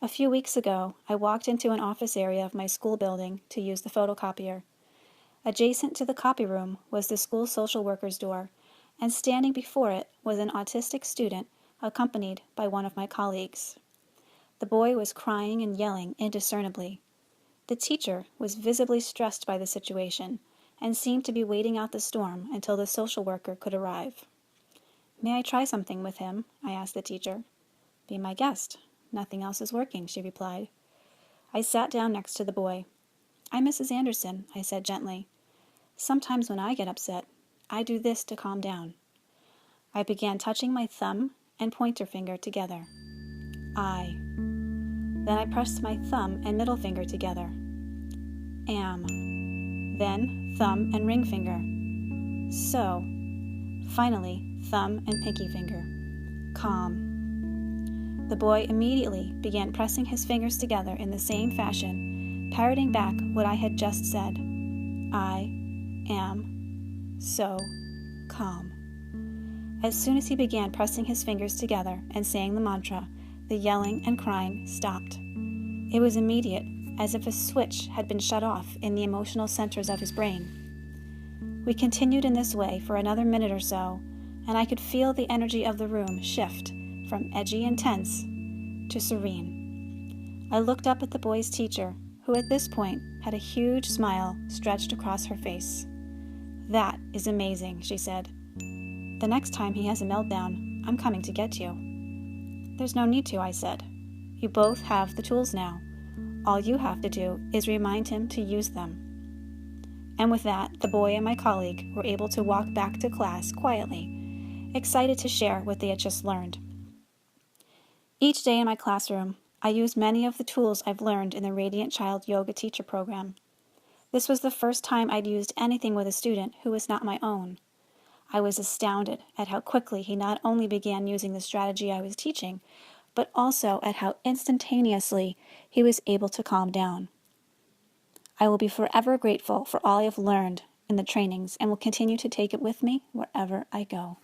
A few weeks ago, I walked into an office area of my school building to use the photocopier. Adjacent to the copy room was the school social worker's door, and standing before it was an autistic student accompanied by one of my colleagues. The boy was crying and yelling indiscernibly. The teacher was visibly stressed by the situation and seemed to be waiting out the storm until the social worker could arrive. "May I try something with him?" I asked the teacher. "Be my guest. Nothing else is working," she replied. I sat down next to the boy. "I'm Mrs. Anderson," I said gently. "Sometimes when I get upset, I do this to calm down." I began touching my thumb and pointer finger together. I. Then I pressed my thumb and middle finger together. Am. Then thumb and ring finger. So. Finally, thumb and pinky finger. Calm. The boy immediately began pressing his fingers together in the same fashion, parroting back what I had just said. I am so calm. As soon as he began pressing his fingers together and saying the mantra, the yelling and crying stopped. It was immediate, as if a switch had been shut off in the emotional centers of his brain. We continued in this way for another minute or so, and I could feel the energy of the room shift from edgy and tense to serene. I looked up at the boy's teacher, who at this point had a huge smile stretched across her face. "That is amazing," she said. "The next time he has a meltdown, I'm coming to get you." "There's no need to," I said. "You both have the tools now. All you have to do is remind him to use them." And with that, the boy and my colleague were able to walk back to class quietly, excited to share what they had just learned. Each day in my classroom, I used many of the tools I've learned in the Radiant Child Yoga Teacher Program. This was the first time I'd used anything with a student who was not my own. I was astounded at how quickly he not only began using the strategy I was teaching, but also at how instantaneously he was able to calm down. I will be forever grateful for all I have learned in the trainings and will continue to take it with me wherever I go.